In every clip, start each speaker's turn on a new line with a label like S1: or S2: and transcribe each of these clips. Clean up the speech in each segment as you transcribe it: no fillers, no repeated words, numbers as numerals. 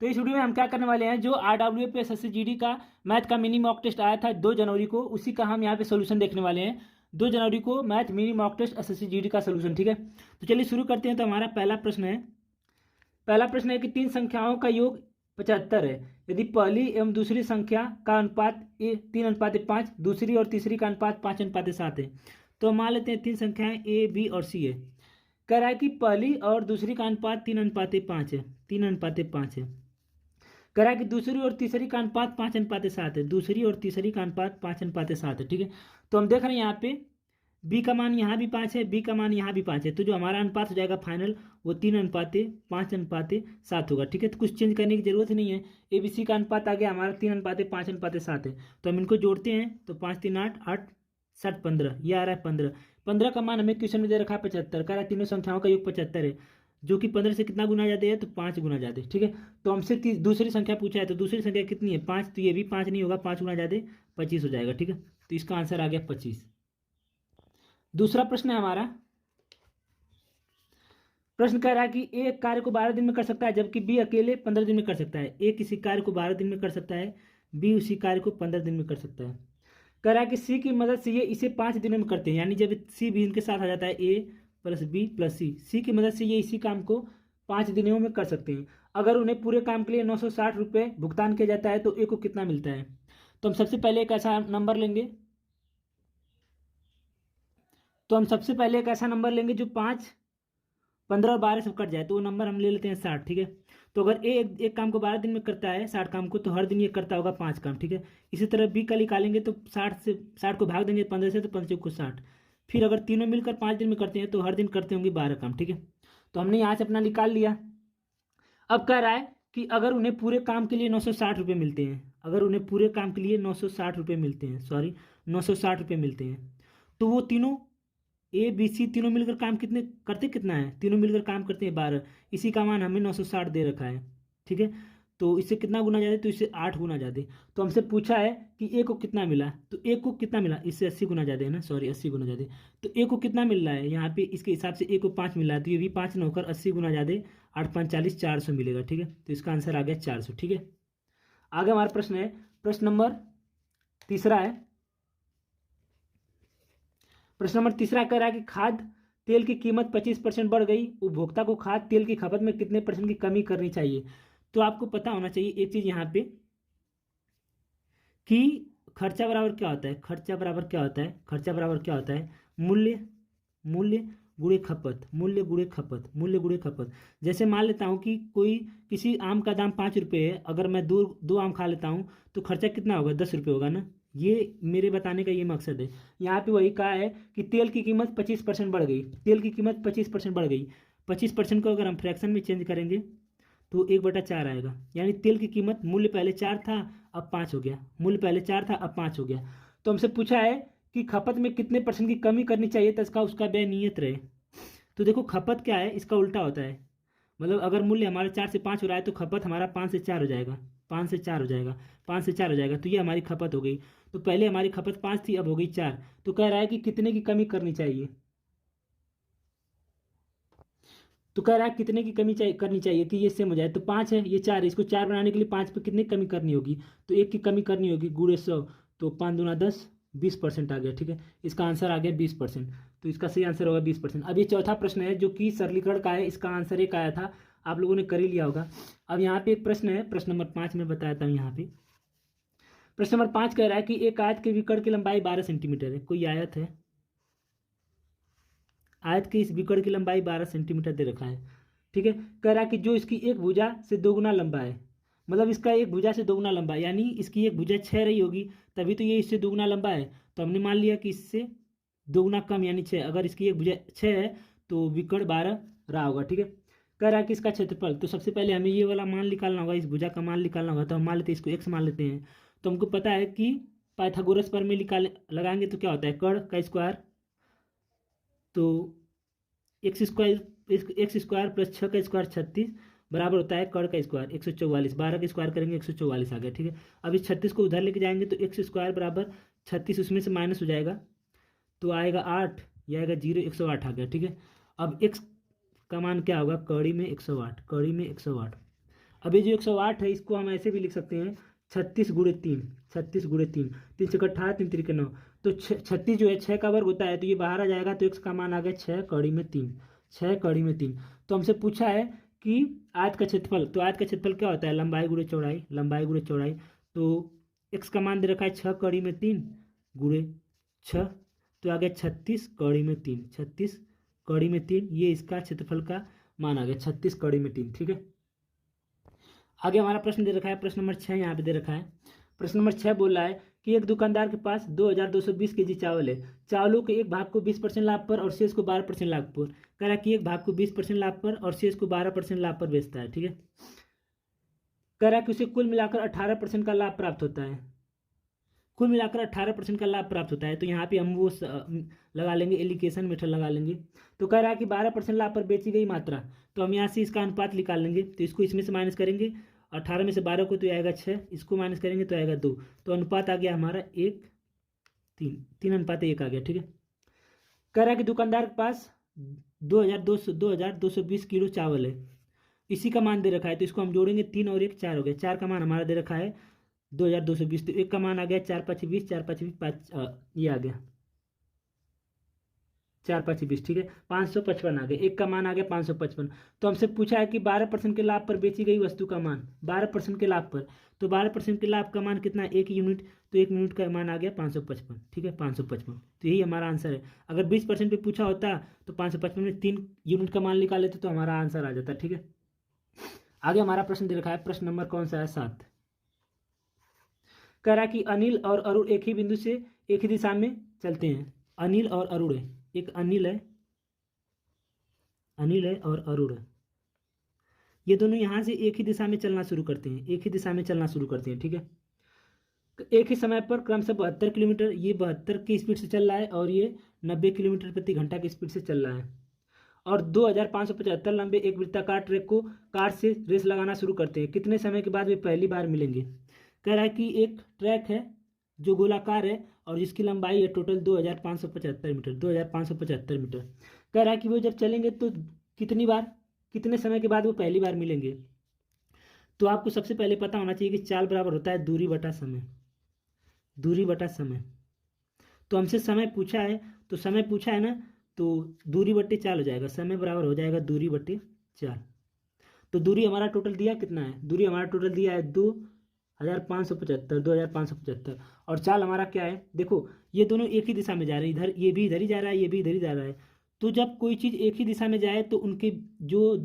S1: तो इस वीडियो में हम क्या करने वाले हैं, जो RWPSSC का मैथ का मिनी मॉक टेस्ट आया था 2 जनवरी को, उसी का हम यहाँ पे सोल्यूशन देखने वाले हैं। 2 जनवरी को math mini mock test SSC का सोल्यूशन, ठीक है। तो चलिए शुरू करते हैं। तो हमारा पहला प्रश्न है कि 3 संख्याओं का योग 75 है यदि पहली एवं दूसरी संख्या का अनुपात 3:5, दूसरी और तीसरी का अनुपात 5:7 है। तो मान लेते हैं 3 संख्याएं A, B और C है। कह रहा है कि पहली और दूसरी का अनुपात 3:5 है, 3:5 है। कह रहा है कि दूसरी और तीसरी का अनुपात 5:7 है, दूसरी और तीसरी का अनुपात 5:7 है, ठीक है। तो हम देख रहे हैं यहाँ पे बी का मान यहाँ भी 5 है, बी का मान यहाँ भी 5 है, तो जो हमारा अनुपात हो जाएगा फाइनल वो 3:5:7 होगा, ठीक है। तो कुछ चेंज करने की जरूरत नहीं है। ABC का अनुपात आ गया हमारा 3:5:7 है। तो हम इनको जोड़ते हैं तो 5 3 8 8 7 15, ये आ रहा है 15। 15 का मान हमें क्वेश्चन में दे रखा है 75। कह रहा है तीनों संख्याओं का योग 75 है, जो कि 15 से कितना गुना ज़्यादा है, तो 5 गुना ज़्यादा, ठीक है। तो हमसे दूसरी संख्या पूछा है, तो दूसरी संख्या कितनी है 5, तो ये भी 5 नहीं होगा, 5 गुना ज़्यादा 25 हो जाएगा, ठीक है। तो इसका आंसर आ गया 25। दूसरा प्रश्न है हमारा। प्रश्न कह रहा है कि ए एक कार्य को 12 दिन में कर सकता है जबकि बी अकेले 15 दिन में कर सकता है। ए किसी कार्य को 12 दिन में कर सकता है, बी उसी कार्य को 15 दिन में कर सकता है। कह रहा है कि सी की मदद से ये इसे 5 दिनों में करते हैं, यानी जब सी भी इनके साथ आ जाता है ए प्लस बी प्लस सी की मदद से ये इसी काम को 5 दिनों में कर सकते हैं। अगर उन्हें पूरे काम के लिए 960 रुपये भुगतान किया जाता है तो ए को कितना मिलता है। तो हम सबसे पहले एक ऐसा नंबर लेंगे जो 5, 15 और 12 सब कट जाए, तो वो नंबर हम ले लेते हैं 60, ठीक है। तो अगर ए एक काम को 12 दिन में करता है 60 काम को, तो हर दिन ये करता होगा 5 काम, ठीक है। इसी तरह बी का निकालेंगे तो 60 को भाग देंगे 15 से, तो 15 को 60। फिर अगर तीनों मिलकर 5 दिन में करते हैं तो हर दिन करते होंगे 12 काम, ठीक है। तो हमने यहाँ से अपना निकाल लिया। अब कह रहा है कि अगर उन्हें पूरे काम के लिए 960 रुपये मिलते हैं, अगर उन्हें पूरे काम के लिए 960 रुपये मिलते हैं, 960 रुपये मिलते हैं, तो वो तीनों ABC तीनों मिलकर काम कितना है, तीनों मिलकर काम करते हैं 12। इसी का मान हमें 960 दे रखा है, ठीक है। तो इससे कितना गुना ज़्यादा, तो इससे 8 गुना ज़्यादा। तो हमसे पूछा है कि ए को कितना मिला, तो ए को कितना मिला, इससे 80 गुना ज़्यादा है ना, 80 गुना ज़्यादा। तो ए को कितना मिल रहा है यहाँ पे, इसके हिसाब से ए को 5 मिल रहा है, तो ये भी 5 न होकर 80 गुना ज़्यादा, 8 5 40, 400 मिलेगा, ठीक है। तो इसका आंसर आ गया 400, ठीक है। आगे हमारा प्रश्न है, प्रश्न नंबर तीसरा है। प्रश्न नंबर तीसरा कह रहा है कि खाद्य तेल की कीमत 25% बढ़ गई, उपभोक्ता को खाद्य तेल की खपत में कितने % की कमी करनी चाहिए। तो आपको पता होना चाहिए एक चीज यहाँ पे कि खर्चा बराबर क्या होता है, मूल्य, मूल्य गुणे खपत, जैसे मान लेता हूँ कि किसी आम का दाम 5 रुपये है, अगर मैं दो आम खा लेता हूँ तो खर्चा कितना होगा, 10 रुपये होगा ना। ये मेरे बताने का ये मकसद है। यहाँ पे वही कहा है कि तेल की कीमत 25% बढ़ गई, 25% को अगर हम फ्रैक्शन में चेंज करेंगे तो 1/4 आएगा, यानी तेल की कीमत मूल्य पहले 4 था अब 5 हो गया, तो हमसे पूछा है कि खपत में कितने % की कमी करनी चाहिए तो उसका व्यय नियत रहे। तो देखो खपत क्या है, इसका उल्टा होता है। मतलब अगर मूल्य हमारा 4 से 5 हो रहा है तो खपत हमारा 5 से 4 हो जाएगा, 5 से 4 हो जाएगा, तो ये हमारी खपत हो गई। तो पहले हमारी खपत 5 थी, अब हो गई 4। तो कह रहा है कि कितने की कमी करनी चाहिए, तो कह रहा है कितने की करनी चाहिए कि ये सेम हो जाए। तो 5 है, ये 4 है, इसको 4 बनाने के लिए 5 पे कितनी कमी करनी होगी, तो 1 की कमी करनी होगी, गुणे 100, तो 5 दूना 10, 20% आ गया, ठीक है। इसका आंसर आ गया 20%। तो इसका सही आंसर होगा 20%। अब ये चौथा प्रश्न है जो कि सरलीकरण का है, इसका आंसर एक आया था, आप लोगों ने कर ही लिया होगा। अब यहाँ पे एक प्रश्न है, प्रश्न नंबर 5 में बताया था यहाँ पे। प्रश्न नंबर 5 कह रहा है कि एक आयत के विकर्ण की लंबाई 12 सेंटीमीटर है, कोई आयत है, आयत के इस विकर्ण की लंबाई 12 सेंटीमीटर दे रखा है, ठीक है। कह रहा है कि जो इसकी एक भुजा से 2 गुना लंबा है, मतलब इसका एक भुजा से 2 गुना लंबा है, यानी इसकी एक भुजा 6 रही होगी तभी तो ये इससे 2 गुना लंबा है। तो हमने मान लिया कि इससे 2 गुना कम यानी 6, अगर इसकी एक भुजा 6 है तो विकर्ण 12 रहा होगा, ठीक है। कह रहा है कि इसका क्षेत्रफल, तो सबसे पहले हमें ये वाला मान निकालना होगा, इस भुजा का मान निकालना होगा, तो हम मान लेते हैं इसको x मान लेते हैं। तो हमको पता है कि पाइथागोरस पर में लगाएंगे तो क्या होता है, कर्ण का स्क्वायर, तो x² प्लस 6 का स्क्वायर 36 बराबर होता है कर्ण का स्क्वायर 144, 12 का स्क्वायर करेंगे 144 आ गया, ठीक है। अब इस 36 को उधर लेके जाएंगे तो x² बराबर 36 उसमें से माइनस हो जाएगा तो आएगा 8, यह आएगा 0, 108 आ गया, ठीक है। अब x का मान क्या होगा, कड़ी में 108, अब ये जो 108 है इसको हम ऐसे भी लिख सकते हैं 36 × 3, 36 × 3, 3×18, 3×3 9। तो 36 जो है 6 का वर्ग होता है, तो ये बाहर आ जाएगा, तो x का मान आ गया 6 × 3, 6 × 3। तो हमसे पूछा है कि आयत का क्षेत्रफल, तो आयत का क्षेत्रफल क्या होता है, लंबाई गुणे चौड़ाई, लंबाई गुणे चौड़ाई। तो x का मान दे रखा है 6 × 3 × 6, तो आ गया 36 × 3, 36 × 3, ये इसका क्षेत्रफल का मान आ गया 36 × 3। ठीक है, आगे हमारा प्रश्न दे रखा है, प्रश्न नंबर 6 यहाँ पे दे रखा है। प्रश्न नंबर 6 बोल रहा है कि एक दुकानदार के पास 2220 केजी चावल है। चावलों के एक भाग को 20% लाभ पर और शेष को 12% लाभ पर, कह रहा है कि एक भाग को 20% लाभ पर और शेष को 12% लाभ पर बेचता है। ठीक है, कह रहा है कि उसे कुल मिलाकर 18% का लाभ प्राप्त होता है, कुल मिलाकर 18% का लाभ प्राप्त होता है। तो यहाँ पे हम वो लगा लेंगे, एलिकेशन मेथड लगा लेंगे। तो कह रहा है कि 12% लाभ पर बेची गई मात्रा, तो हम यहाँ से इसका अनुपात निकाल लेंगे। तो इसको इसमें से माइनस करेंगे, 18 में से 12 को तो आएगा 6, इसको माइनस करेंगे तो आएगा 2, तो अनुपात आ गया हमारा 1:3 आ गया। ठीक है, कह रहा है कि दुकानदार के पास 2220 किलो चावल है, इसी का मान दे रखा है। तो इसको हम जोड़ेंगे, 3 और 1 4 हो गया, 4 का मान हमारा दे रखा है 2220, तो 1 का मान आ गया 4×5 = 20, 4×5 = 5, ये आ गया 4×5 = 20। ठीक है, 555 आ गया, 1 का मान आ गया 555। तो हमसे पूछा है कि 12% के लाभ पर बेची गई वस्तु का मान, 12% के लाभ पर, तो 12% के लाभ का मान कितना है, 1 यूनिट, तो 1 यूनिट का मान आ गया 555। ठीक है, 555, तो यही हमारा आंसर है। अगर 20% पे पूछा होता तो 555 में 3 यूनिट का मान निकाल लेते तो हमारा आंसर आ जाता। ठीक है, आगे हमारा प्रश्न दे रखा है, प्रश्न नंबर कौन सा है, 7। कह रहा है कि अनिल और अरुण एक ही बिंदु से एक ही दिशा में चलते हैं। अनिल और अरुण है, एक अनिल है और अरुण है, ये दोनों यहाँ से एक ही दिशा में चलना शुरू करते हैं, एक ही दिशा में चलना शुरू करते हैं। ठीक है, एक ही समय पर क्रमशः 72 किलोमीटर, ये 72 की स्पीड से चल रहा है और ये 90 किलोमीटर प्रति घंटा की स्पीड से चल रहा है। और 2575 लंबे एक वृत्ताकार ट्रैक को कार से रेस लगाना शुरू करते हैं। कितने समय के बाद वे पहली बार मिलेंगे। कह रहा है कि एक ट्रैक है जो गोलाकार है और जिसकी लंबाई है टोटल 2575 मीटर, 2575 मीटर। कह रहा है कि वो जब चलेंगे तो कितने समय के बाद वो पहली बार मिलेंगे। तो आपको सबसे पहले पता होना चाहिए कि चाल बराबर होता है दूरी बटा समय, दूरी बटा समय। तो हमसे समय पूछा है, तो समय पूछा है ना, तो दूरी बटे चाल हो जाएगा, समय बराबर हो जाएगा दूरी बटे चाल। तो दूरी हमारा टोटल दिया कितना है, दूरी हमारा टोटल दिया है 2575, और चाल हमारा क्या है, देखो ये दोनों एक ही दिशा में जा रहे हैं, इधर ये भी इधर ही जा रहा है, ये भी इधर ही जा रहा है। तो जब कोई चीज़ एक ही दिशा में जाए तो उनकी जो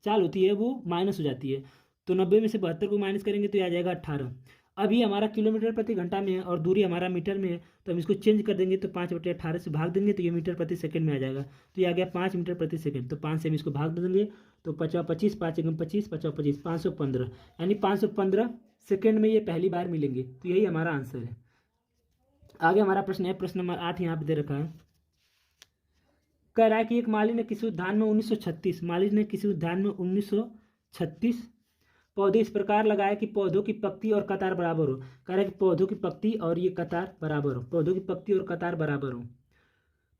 S1: चाल होती है वो माइनस हो जाती है। तो 90 में से 72 को माइनस करेंगे तो ये आ जाएगा 18। अब ये हमारा किलोमीटर प्रति घंटा में है और दूरी हमारा मीटर में है, तो हम इसको चेंज कर देंगे, तो 5/18 से भाग देंगे तो ये मीटर प्रति सेकंड में आ जाएगा। तो ये आ गया 5 मीटर प्रति सेकंड। तो 5 से हम इसको भाग देंगे तो 25, 5 × 25, 25, 515, यानी 515 सेकंड में ये पहली बार मिलेंगे। तो यही हमारा आंसर है। आगे हमारा प्रश्न है, प्रश्न नंबर 8 यहाँ पे दे रखा है। कह रहा है कि एक माली ने किसी उद्यान में 1936 पौधे इस प्रकार लगाए कि पौधों की पत्ती और कतार बराबर हो। कह रहा है कि पौधों की पत्ती और ये कतार बराबर हो, पौधों की पत्ती और कतार बराबर हो।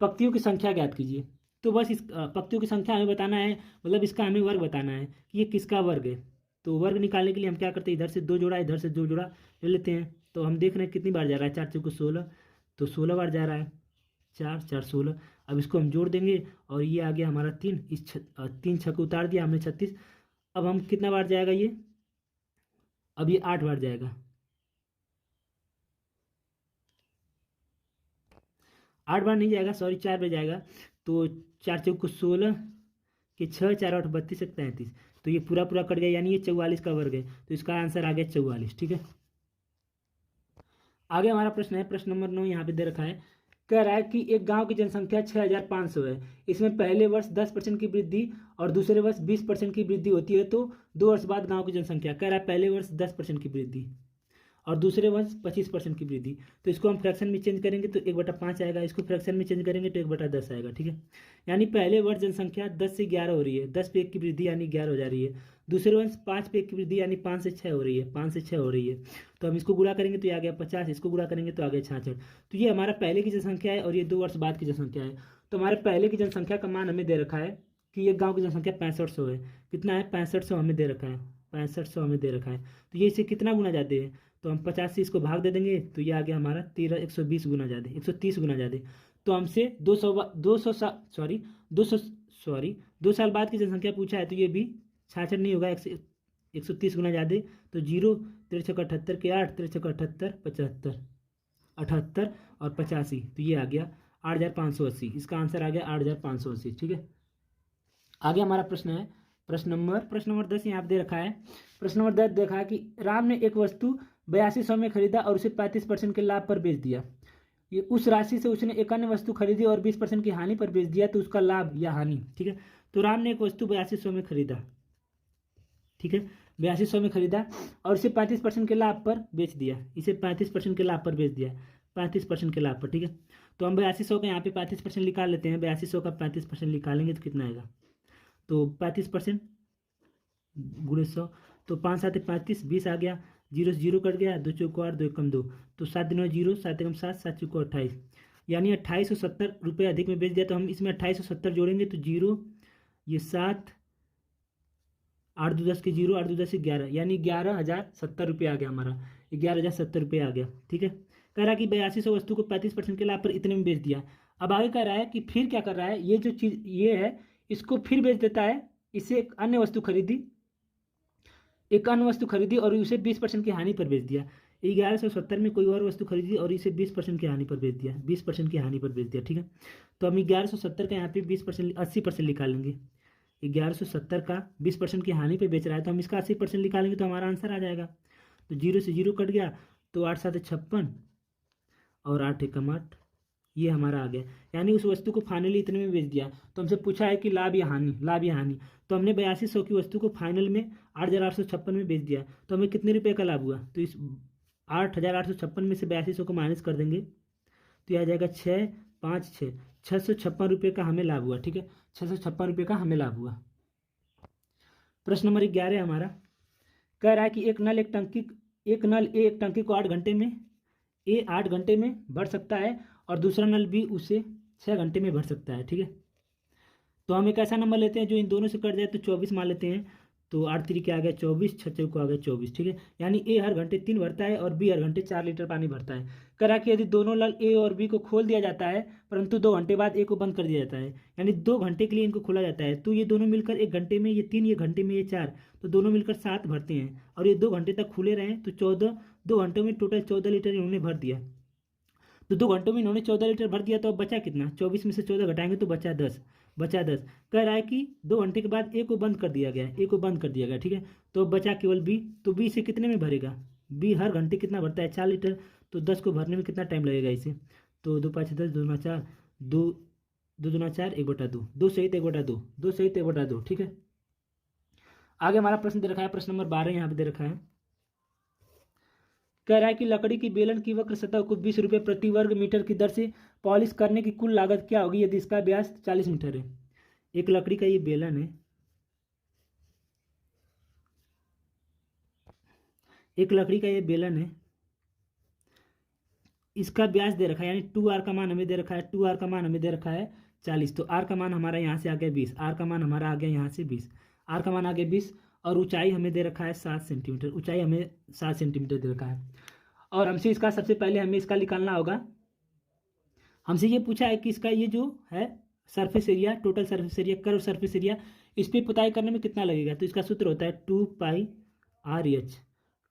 S1: पत्तियों की संख्या ज्ञात कीजिए। तो बस इस पत्तियों की संख्या हमें बताना है, मतलब इसका हमें वर्ग बताना है कि ये किसका वर्ग है। तो वर्ग निकालने के लिए हम क्या करते हैं, इधर से 2 जोड़ा, इधर से 2 जोड़ा ले लेते हैं। तो हम देख रहे हैं कितनी बार जा रहा है, 4 × 16, तो 16 बार जा रहा है, 4 4 16। अब इसको हम जोड़ देंगे और ये आ गया हमारा 3, इस 3 छक्के को उतार दिया हमने 36। अब हम कितना बार जाएगा ये, अब ये 8 बार जाएगा, 8 बार नहीं जाएगा, सॉरी 4 बार जाएगा। तो 4 × 16 के 6, 4 8 32 1 33, तो ये पूरा पूरा कट गया, यानी ये 44 का वर्ग है। तो इसका आंसर आ गया 44। ठीक है, आगे हमारा प्रश्न है, प्रश्न नंबर 9 यहाँ पे दे रखा है। कह रहा है कि एक गांव की जनसंख्या 6500 है, इसमें पहले वर्ष 10% की वृद्धि और दूसरे वर्ष 20% की वृद्धि होती है, तो 2 वर्ष बाद गांव की जनसंख्या, कह रहा है पहले वर्ष 10% की वृद्धि और दूसरे वर्ष 25% की वृद्धि। तो इसको हम फ्रैक्शन में चेंज करेंगे तो 1/5 आएगा, इसको फ्रैक्शन में चेंज करेंगे तो 1/10 आएगा। ठीक है, यानी पहले वर्ष जनसंख्या 10 से 11 हो रही है, 10 पे 1 की वृद्धि यानी 11 हो जा रही है। दूसरे वर्ष 5 पे 1 की वृद्धि यानी 5 से 6 हो रही है, 5 से 6 हो रही है। तो हम इसको गुणा करेंगे तो ये आ गया 50, इसको गुणा करेंगे तो आ गया 66। तो ये हमारा पहले की जनसंख्या है और ये 2 वर्ष बाद की जनसंख्या है। तो हमारे पहले की जनसंख्या का मान हमें दे रखा है कि एक गाँव की जनसंख्या 6500 है। कितना है, 6500 हमें दे रखा है। 6500 हमें दे रखा है। तो ये इसे कितना गुना ज़्यादा है, तो हम 50 से इसको भाग दे देंगे, तो ये आ गया हमारा 120 गुना ज़्यादा, 130 गुना ज़्यादा। तो हमसे 2 साल बाद की जनसंख्या पूछा है, तो ये भी 66 नहीं होगा, 130 गुना ज़्यादा। तो 0 3 छक्का 78 के 8, 3 छक्का 78, 75, 78 और 85, तो ये आ गया 8580। इसका आंसर आ गया 8580। ठीक है, आगे हमारा प्रश्न है प्रश्न नंबर 10 यहाँ पे दे रखा है। प्रश्न नंबर 10 देखा है कि राम ने एक वस्तु 8200 में खरीदा और उसे 35% के लाभ पर बेच दिया। ये उस राशि से उसने एक अन्य वस्तु खरीदी और 20% की हानि पर बेच दिया, तो उसका लाभ या हानि। ठीक है, तो राम ने एक वस्तु 8200 में खरीदा, ठीक है, 8200 में खरीदा और इसे 35% के लाभ पर बेच दिया, इसे 35% के लाभ पर बेच दिया, 35% के लाभ पर। ठीक है, तो हम 8200 का यहाँ पे 35% निकाल लेते हैं। 8200 का 35% निकालेंगे तो कितना आएगा, तो 35% गुणे 100, तो 5 7 35, 20 आ गया, 0 से 0 कट गया, 2 चौको 8, 2 एकम 2, तो 7 दिनों 0, 7 एकम 7, 7 चौको 28, यानी 2870 रुपये अधिक में बेच दिया। तो हम इसमें 2870 जोड़ेंगे, तो 0 ये 7, 8 2 10 के 0, 8 2 10 11, यानी 11,070 रुपये आ गया हमारा, 11,070 रुपये आ गया। ठीक है, कह रहा है कि 8200 वस्तु को 35% के लाभ पर इतने में बेच दिया। अब आगे कह रहा है कि फिर क्या कर रहा है, ये जो चीज़ ये है इसको फिर बेच देता है। इसे एक अन्य वस्तु खरीदी और उसे 20% की हानि पर बेच दिया। 1170 में कोई और वस्तु खरीदी और इसे 20% की हानि पर बेच दिया, 20% की हानि पर बेच दिया। ठीक है, तो हम 1170 का यहाँ पे 20% 80% निकालेंगे। 1170 का 20% की हानि पे बेच रहा है, तो हम इसका 80% निकालेंगे तो हमारा आंसर आ जाएगा। तो 0 से 0 कट गया, तो 8 7 56 और 8 एकम 8, ये हमारा आ गया। यानी उस वस्तु को फाइनली इतने में बेच दिया। तो हमसे पूछा है कि लाभ या हानि, तो हमने 8200 की वस्तु को फाइनल में 8856 में बेच दिया, तो हमें कितने रुपए का लाभ हुआ, तो इस 8856 में से 8200 को माइनस कर देंगे, तो यह आ जाएगा 6 5 6, 656 रुपये का हमें लाभ हुआ। ठीक है, 656 रुपये का हमें लाभ हुआ। प्रश्न नंबर 11 हमारा कह रहा है कि एक नल एक टंकी को 8 घंटे में भर सकता है और दूसरा नल भी उसे 6 घंटे में भर सकता है। ठीक है, तो हम एक ऐसा नंबर लेते हैं जो इन दोनों से कट जाए, तो 24 मान लेते हैं, तो 8 3 आ गया 24, 6 चौको आ गया 24। ठीक है, यानी ए हर घंटे 3 भरता है और बी हर घंटे 4 लीटर पानी भरता है। करा कि यदि दोनों नल ए और बी को खोल दिया जाता है परंतु 2 घंटे बाद ए को बंद कर दिया जाता है, यानी 2 घंटे के लिए इनको खोला जाता है, तो ये दोनों मिलकर 1 घंटे में ये 3, ये घंटे में ये 4, तो दोनों मिलकर 7 भरते हैं और ये 2 घंटे तक खुले रहें, तो 2 घंटों में टोटल 14 लीटर इन्होंने भर दिया। तो 2 घंटों में इन्होंने 14 लीटर भर दिया, तो अब बचा कितना, 24 में से 14 घटाएंगे तो बचा 10। कह रहा है कि 2 घंटे के बाद ए को बंद कर दिया गया, ठीक है, तो बचा केवल बी। तो बी से कितने में भरेगा, बी हर घंटे कितना भरता है, 4 लीटर, तो 10 को भरने में कितना टाइम लगेगा इसे, तो 2 5 10, 2 9 4, 2 2 2 4, 1/2, 2 सहित 1/2, 2 सहित 1/2। ठीक है, आगे हमारा प्रश्न दे रखा है, प्रश्न नंबर 12 यहाँ पे दे रखा है। कह रहा है कि लकड़ी की बेलन की वक्र सतह को 20 रुपये प्रति वर्ग मीटर की दर से पॉलिश करने की कुल लागत क्या होगी यदि इसका व्यास 40 मीटर है। एक लकड़ी का ये बेलन है, इसका व्यास दे रखा है, यानी 2r का मान हमें दे रखा है, 2r का मान हमें दे रखा है 40, तो r का मान हमारा यहाँ से आ गया 20, r का मान हमारा आ गया यहाँ से 20, r का मान आ गया 20, और ऊंचाई हमें दे रखा है 7 सेंटीमीटर, ऊंचाई हमें 7 सेंटीमीटर दे रखा है। और हमसे इसका सबसे पहले हमें इसका निकालना होगा। हमसे ये पूछा है कि इसका ये जो है surface area, total surface area, curve surface area, इस पर पुताई करने में कितना लगेगा, तो इसका सूत्र होता है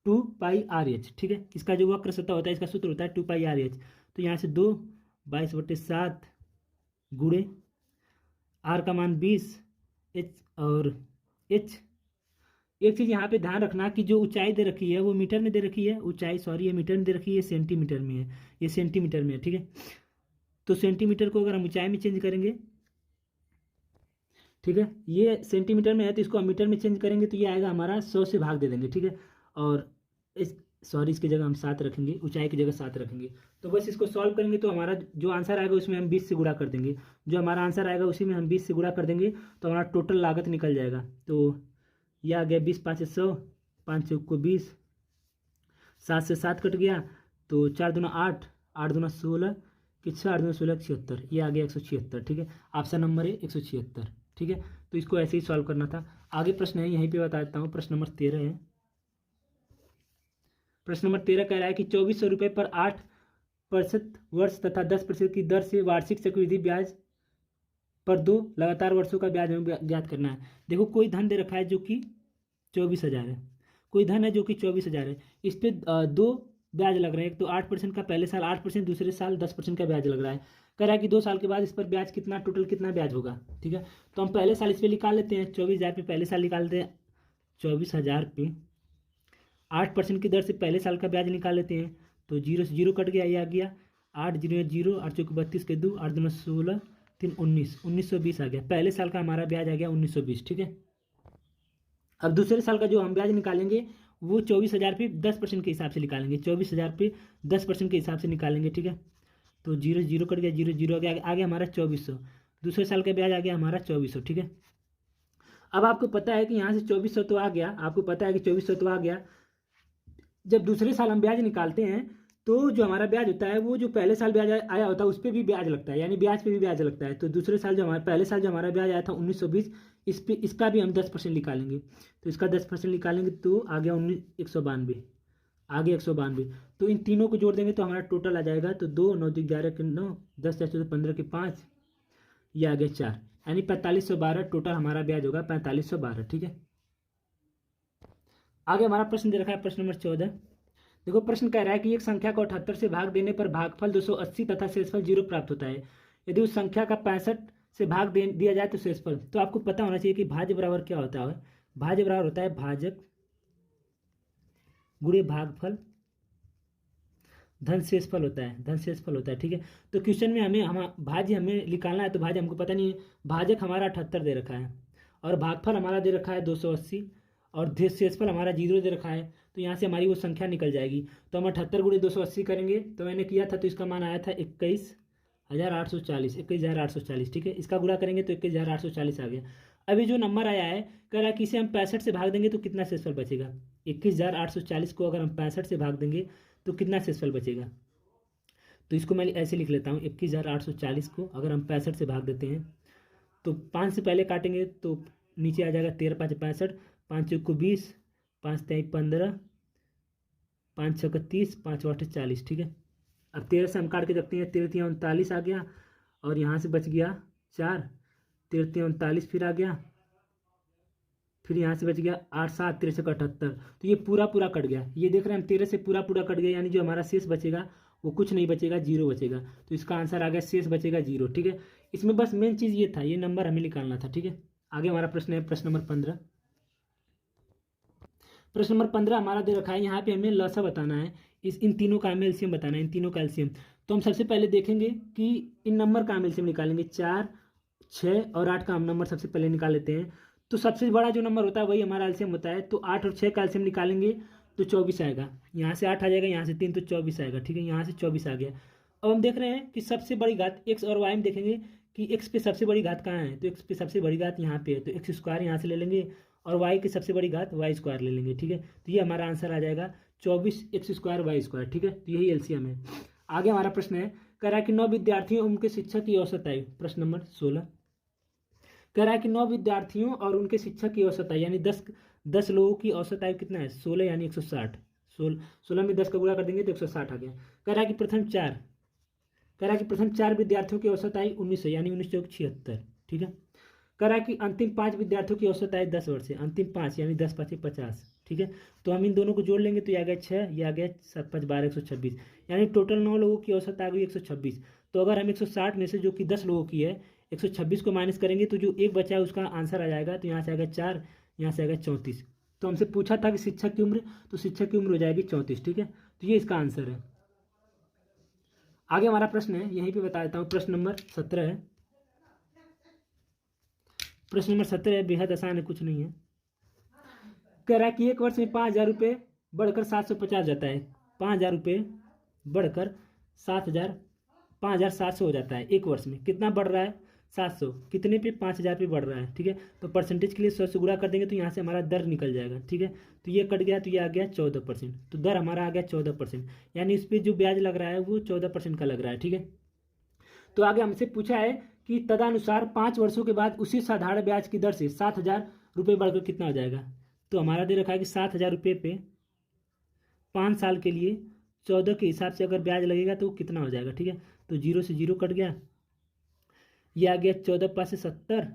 S1: 2πr/h, ठीक है, इसका जो वक्र सतह होता है इसका सूत्र होता है 2πr/h। तो यहाँ से 2 22/7 गुणे r का मान 20, h और h। एक चीज़ यहाँ पे ध्यान रखना कि जो ऊंचाई दे रखी है वो मीटर में दे रखी है, ये मीटर में दे रखी है, सेंटीमीटर में है, ये सेंटीमीटर में है, ठीक है। तो सेंटीमीटर को अगर हम ऊंचाई में चेंज करेंगे, ठीक है, ये सेंटीमीटर में है तो इसको हम मीटर में चेंज करेंगे तो ये आएगा हमारा 100 से भाग दे देंगे, ठीक है। और इसकी जगह हम 7 रखेंगे, ऊंचाई की जगह 7 रखेंगे। तो बस इसको सॉल्व करेंगे तो हमारा जो आंसर आएगा उसमें हम 20 से गुणा कर देंगे, जो हमारा आंसर आएगा उसी में हम 20 से गुणा कर देंगे तो हमारा टोटल लागत निकल जाएगा। तो यह आ गया 20 5 100, 5 चौको 20, 7 से 7 कट गया, तो 4 दूना 8, 8 दूना 16, कि 6 8 दूना 16 76, ये आ गया 176, ठीक है। ऑप्शन नंबर है 176, ठीक है। तो इसको ऐसे ही सॉल्व करना था। आगे प्रश्न है, यहीं पे बता देता हूँ। प्रश्न नंबर 13 है। प्रश्न नंबर 13 कह रहा है कि 2400 रुपये पर 8% वर्ष तथा 10% की दर से वार्षिक चक्रवृद्धि ब्याज पर 2 लगातार वर्षों का ब्याज हमें ज्ञात करना है। देखो कोई धन दे रखा है जो कि 24,000 है, कोई धन है जो कि 24,000 है। इस पर दो ब्याज लग रहे हैं, एक तो 8% का पहले साल 8%, दूसरे साल 10% का ब्याज लग रहा है। कह रहा है कि 2 साल के बाद इस पर ब्याज कितना, टोटल कितना ब्याज होगा। ठीक है, तो हम पहले साल इस पर निकाल लेते हैं। 24,000 पे पहले साल निकालते हैं, 24,000 पे 8% की दर से पहले साल का ब्याज निकाल लेते हैं। तो जीरो से जीरो कट गया, ये आ गया 8 जीरो 0, 8 चौके 32 के 2, 8 दूना 16, 3 19, 1920 आ गया। पहले साल का हमारा ब्याज आ गया 1920। ठीक है, अब दूसरे साल का जो हम ब्याज निकालेंगे वो 24,000 पे 10% के हिसाब से निकालेंगे। 24,000 पे 10% के हिसाब से निकालेंगे। ठीक है, तो जीरो जीरो कट गया, जीरो जीरो आ गया हमारा 2400। दूसरे साल का ब्याज आ गया हमारा 2400। ठीक है, अब आपको पता है कि यहाँ से 2400 तो आ गया, आपको पता है कि 2400 तो आ गया। जब दूसरे साल हम ब्याज निकालते हैं तो जो हमारा ब्याज होता है वो जो पहले साल ब्याज आया होता है उस पर भी ब्याज लगता है, यानी ब्याज पे भी ब्याज लगता है। तो दूसरे साल जो हमारा पहले साल जो हमारा ब्याज आया था 1920, इस पे इसका भी हम 10% निकालेंगे। तो इसका 10% निकालेंगे तो आ गया 192, आगे 192। तो इन तीनों को जोड़ देंगे तो हमारा टोटल आ जाएगा, तो 2 9 11 के 9, 10 14 15 के 5, ये आ गया 4, यानी 4512 टोटल हमारा ब्याज होगा 4512। ठीक है, आगे हमारा प्रश्न दे रखा है प्रश्न नंबर 14। देखो प्रश्न कह रहा है कि एक संख्या को 78 से भाग देने पर भागफल 280 तथा शेषफल 0 प्राप्त होता है। यदि उस संख्या का 65 से भाग दिया जाए तो शेषफल। तो आपको पता होना चाहिए कि भाज्य बराबर क्या होता है। भाज्य बराबर होता है भाजक गुणे भागफल धन शेषफल होता है, धन शेषफल होता है। ठीक है, तो क्वेश्चन में हम भाज्य हमें निकालना है, तो भाज्य हमको पता नहीं है। भाजक हमारा 78 दे रखा है और भागफल हमारा दे रखा है 280 और शेषफल हमारा 0 दे रखा है। तो यहाँ से हमारी वो संख्या निकल जाएगी। तो हम 78 गुणे 280 करेंगे, तो मैंने किया था तो इसका मान आया था 21,840, 21,840। ठीक है, इसका गुणा करेंगे तो 21,840 आ गया। अभी जो नंबर आया है कह रहा है कि इसे हम 65 से भाग देंगे तो कितना शेषफल बचेगा। 21,840 को अगर हम 65 से भाग देंगे तो कितना शेषफल बचेगा। तो इसको मैं ऐसे लिख लेता हूँ, 21,840 को अगर हम 65 से भाग देते हैं तो 5 से पहले काटेंगे तो नीचे आ जाएगा 13 5 65, 5 चौक को 20, 5 3 15, 5 6 30, 5 8 40। ठीक है, अब 13 से हम काट के रखते हैं, 13 39 आ गया और यहाँ से बच गया 4, 13 39 फिर आ गया, फिर यहाँ से बच गया 8 7 13 78। तो ये पूरा पूरा कट गया, ये देख रहे हैं हम 13 से पूरा पूरा कट गया, यानी जो हमारा शेष बचेगा वो कुछ नहीं बचेगा, 0 बचेगा। तो इसका आंसर आ गया शेष बचेगा 0। ठीक है, इसमें बस मेन चीज़ ये था, ये नंबर हमें निकालना था। ठीक है, आगे हमारा प्रश्न है प्रश्न नंबर 15। प्रश्न नंबर 15 हमारा दे रखा है, यहाँ पे हमें लसा बताना है, इन तीनों का हमें एलसीएम बताना है, इन तीनों का एलसीएम। तो हम सबसे पहले देखेंगे कि इन नंबर का हम एलसीएम निकालेंगे। 4 6 और 8 का हम नंबर सबसे पहले निकाल लेते हैं। तो सबसे बड़ा जो नंबर होता है वही हमारा एलसीएम होता है। तो 8 और 6 का एलसीएम निकालेंगे तो 24 आएगा। यहाँ से 8 आ जाएगा, यहाँ से 3 तो 24 आएगा। ठीक है, यहाँ से 24 आ गया। अब हम देख रहे हैं कि सबसे बड़ी घात एक्स और वाई में देखेंगे कि एक्स पे सबसे बड़ी घात कहाँ है। तो एक्स पे सबसे बड़ी घात यहाँ पे है, तो एक्स स्क्वायर यहाँ से ले लेंगे और वाई की सबसे बड़ी घात वाई स्क्वायर ले लेंगे। ठीक है, तो ये हमारा आंसर आ जाएगा 24 एक्स स्क्वायर वाई स्क्वायर। ठीक है, तो यही एलसीएम है। आगे हमारा प्रश्न है, कह रहा है कि 9 विद्यार्थियों उनके शिक्षक की औसत आयु। प्रश्न नंबर 16 कह रहा है कि 9 विद्यार्थियों और उनके शिक्षक की औसत आयु, यानी 10 लोगों की औसत आयु कितना है 16, यानी 160। 16 में 10 का गुणा कर देंगे तो 160 आ गया। कह रहा है कि प्रथम 4 विद्यार्थियों की औसत आयु 19 है, यानी 19 चौक 76। ठीक है, कह रहा है कि अंतिम 5 विद्यार्थियों की औसत आयु 10 वर्ष है, अंतिम 5 यानी 10 5 50। ठीक है, तो हम इन दोनों को जोड़ लेंगे तो ये आ गया 6, ये आ गया 7 5 12 126, यानी टोटल 9 लोगों की औसत आ गई 126। तो अगर हम 160 में से जो कि 10 लोगों की है 126 को माइनस करेंगे तो जो एक बचा है उसका आंसर आ जाएगा। तो यहाँ से आएगा 4, यहाँ से आएगा 34। तो हमसे पूछा था कि शिक्षक की उम्र, तो शिक्षक की उम्र हो जाएगी 34। ठीक है, तो ये इसका आंसर है। आगे हमारा प्रश्न है, यहीं पे बता देता हूँ, प्रश्न नंबर 17 है। प्रश्न नंबर 17 है, बेहद आसान है, कुछ नहीं है। कह रहा है कि एक वर्ष में 5,000 रुपये बढ़कर 750 जाता है। 5,000 रुपये बढ़कर 5,700 हो जाता है एक वर्ष में। कितना बढ़ रहा है 700, कितने पे 5,000 पे बढ़ रहा है। ठीक है, तो परसेंटेज के लिए 100 से गुणा कर देंगे तो यहाँ से हमारा दर निकल जाएगा। ठीक है, तो ये कट गया तो ये आ गया 14%। तो दर हमारा आ गया 14%, यानी इस पर जो ब्याज लग रहा है वो 14% का लग रहा है। ठीक है, तो आगे हमसे पूछा है कि तदनुसार 5 वर्षों के बाद उसी साधारण ब्याज की दर से 7,000 रुपये बढ़कर कितना हो जाएगा। तो हमारा दे रखा है कि 7,000 रुपये पे 5 साल के लिए 14 के हिसाब से अगर ब्याज लगेगा तो कितना हो जाएगा। ठीक है, तो 0 से 0 कट गया, ये आ गया 14×5 = 70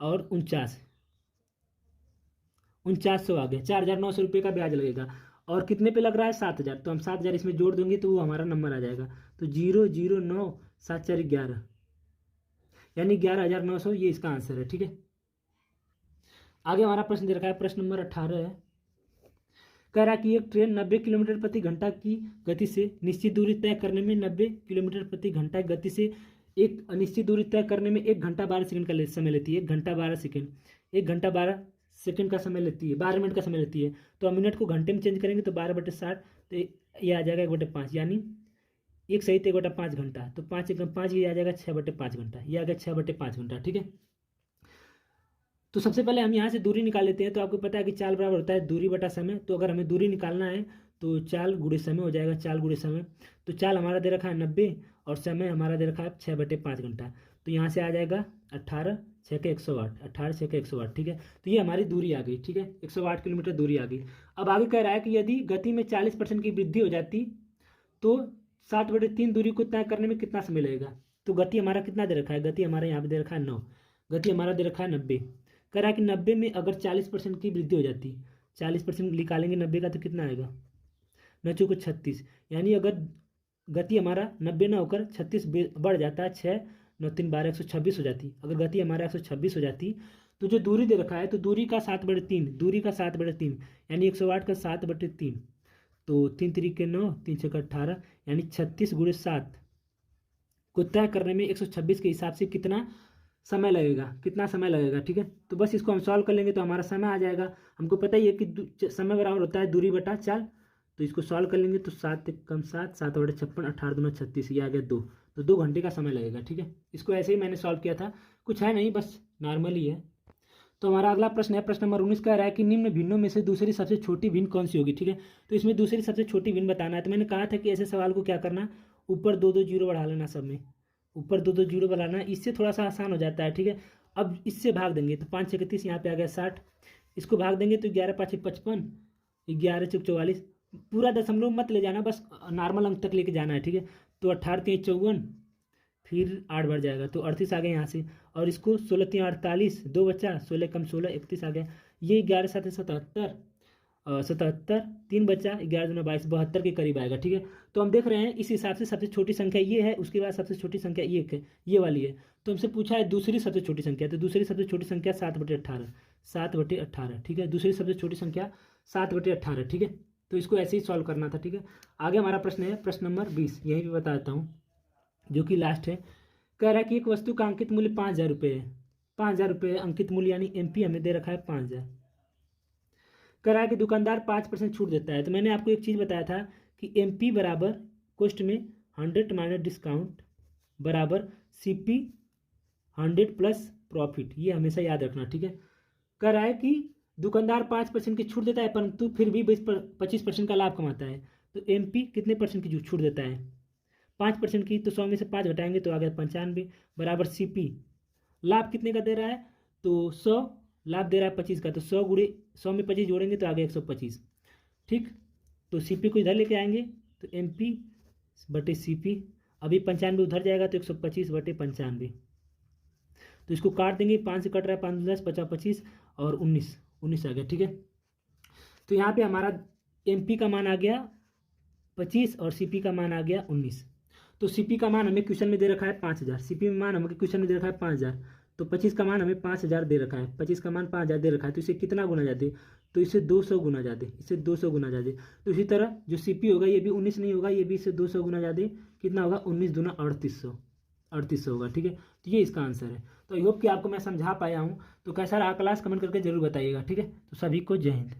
S1: और 4900 आ गया। 4,900 रुपये का ब्याज लगेगा और कितने पे लग रहा है 7,000, तो हम 7,000 इसमें जोड़ देंगे तो वो हमारा नंबर आ जाएगा। तो 009 7 4 11 यानी 11,900, ये इसका आंसर है। ठीक है, आगे हमारा प्रश्न दे रखा है, प्रश्न नंबर 18 है। कह रहा है कि एक ट्रेन 90 किलोमीटर प्रति घंटा की गति से निश्चित दूरी तय करने में 90 किलोमीटर प्रति घंटा की गति से एक अनिश्चित दूरी तय करने में 1 घंटा 12 सेकंड का समय लेती है। 1 घंटा 12 सेकंड, 1 घंटा 12 सेकंड का समय लेती है, 12 मिनट का समय लेती है। तो हम मिनट को घंटे में चेंज करेंगे तो 12/60, तो ये आ जाएगा 1/5, यानी 1 सही 1/5 घंटा। तो 5 × 5 ये आ जाएगा 6/5 घंटा, ये आ गया 6/5 घंटा। ठीक है, तो सबसे पहले हम यहाँ से दूरी निकाल लेते हैं। तो आपको पता है कि चाल बराबर होता है दूरी बटा समय। तो अगर हमें दूरी निकालना है तो चाल गुणे समय हो जाएगा, चाल गुणे समय। तो चाल हमारा दे रखा है 90 और समय हमारा दे रखा है 6/5 घंटा। तो यहाँ से आ जाएगा 18 6 के 108, 18 6 के 108। ठीक है, तो ये हमारी दूरी आ गई। ठीक है, 108 किलोमीटर दूरी आ गई। अब आगे कह रहा है कि यदि गति में 40% की वृद्धि हो जाती तो 7/3 दूरी को तय करने में कितना समय लगेगा। तो गति हमारा कितना दे रखा है, गति हमारा यहाँ पे दे रखा है 9, गति हमारा दे रखा है 90। कह रहा है कि 90 में अगर 40% की वृद्धि हो जाती, 40% निकालेंगे 90 का तो कितना आएगा, 9 चौको 36, यानी अगर गति हमारा 90 ना होकर 36 बढ़ जाता है, 6 9 3 12 126 हो जाती। अगर गति हमारा 126 हो जाती तो जो दूरी दे रखा है, तो दूरी का 7/3, दूरी का 7/3 यानी 108 का 7/3, तो 3 3 9 3 6 18, यानी 36 × 7 को तय करने में 126 के हिसाब से कितना समय लगेगा, कितना समय लगेगा। ठीक है, तो बस इसको हम सॉल्व कर लेंगे तो हमारा समय आ जाएगा। हमको पता ही है कि समय बराबर होता है दूरी बटा चाल। तो इसको सॉल्व कर लेंगे तो 7 × 7 7/56, 18 दूना 36, ये आ गया 2। तो 2 घंटे का समय लगेगा। ठीक है, इसको ऐसे ही मैंने सॉल्व किया था, कुछ है नहीं, बस नॉर्मल ही है। तो हमारा अगला प्रश्न है, प्रश्न नंबर 19 कह रहा है कि निम्न भिन्नों में से दूसरी सबसे छोटी भिन्न कौन सी होगी। ठीक है, तो इसमें दूसरी सबसे छोटी भिन्न बताना है। तो मैंने कहा था कि ऐसे सवाल को क्या करना, ऊपर 2 जीरो बढ़ा लेना, सब में ऊपर 2 जीरो बढ़ाना, इससे थोड़ा सा आसान हो जाता है। ठीक है, अब इससे भाग देंगे तो 5 6 30, यहाँ पे आ गया 60, इसको भाग देंगे तो 11 5 55, 11 4 44, पूरा दशमलव मत ले जाना, बस नॉर्मल अंक तक लेके जाना है। ठीक है, तो 18 3 54, फिर 8 बढ़ जाएगा तो 38 आ गया यहाँ से, और इसको 16 3 48, 2 बचा, 16 कम 16 31 आ गया। ये 11 7 77, 77, 3 बचा, 11 दूना 22, 72 के करीब आएगा। ठीक है, तो हम देख रहे हैं इस हिसाब से सबसे छोटी संख्या ये है, उसके बाद सबसे छोटी संख्या ये वाली है। तो हमसे पूछा है दूसरी सबसे छोटी संख्या, तो दूसरी सबसे छोटी संख्या 7/18, 7/18। ठीक है, दूसरी सबसे छोटी संख्या 7/18। ठीक है, तो इसको ऐसे ही सॉल्व करना था। ठीक है, आगे हमारा प्रश्न है, प्रश्न नंबर 20, यहीं पर बताता हूँ, जो कि लास्ट है। कह रहा है कि एक वस्तु का अंकित मूल्य 5,000 रुपये है, 5,000 रुपये अंकित मूल्य, यानी MP हमें दे रखा है 5,000। कह रहा है कि दुकानदार 5% छूट देता है। तो मैंने आपको एक चीज़ बताया था कि MP बराबर कॉस्ट में 100 माइनस डिस्काउंट बराबर CP 100 प्लस प्रॉफिट, ये हमेशा याद रखना। ठीक है, कह रहा है कि दुकानदार 5% की छूट देता है परंतु फिर भी 25% का लाभ कमाता है। तो MP कितने परसेंट की छूट देता है, 5% की, तो 100 में से 5 घटाएंगे तो आ गया 95 बराबर CP लाभ कितने का दे रहा है, तो 100 लाभ दे रहा है 25 का, तो 100 गुणे 100 में 25 जोड़ेंगे तो आ गया 125। ठीक, तो CP को इधर लेके आएंगे तो MP/CP, अभी 95 उधर जाएगा तो 125/95, तो इसको काट देंगे, 5 से कट रहा है, 5 10 50 25 और 19 आ गया। ठीक है, तो यहाँ पे हमारा MP का मान आ गया 25 और CP का मान आ गया 19। तो CP का मान हमें क्वेश्चन में दे रखा है 5,000, CP में मान हमें क्वेश्चन में दे रखा है 5,000, तो 25 का मान हमें 5,000 दे रखा है, 25 का मान 5,000 दे रखा है, तो इसे कितना गुना जाते, तो इसे 200 गुना जाते, इसे 200 गुना जाते। तो इसी तरह जो CP होगा ये भी 19 नहीं होगा, ये भी इसे 200 गुना जाते, कितना होगा, 19 दूना 3800 होगा। ठीक है, तो ये इसका आंसर है। तो आई होप कि आपको मैं समझा पाया हूँ। तो कैसा रहा क्लास, कमेंट करके जरूर बताइएगा। ठीक है, तो सभी को जय हिंद।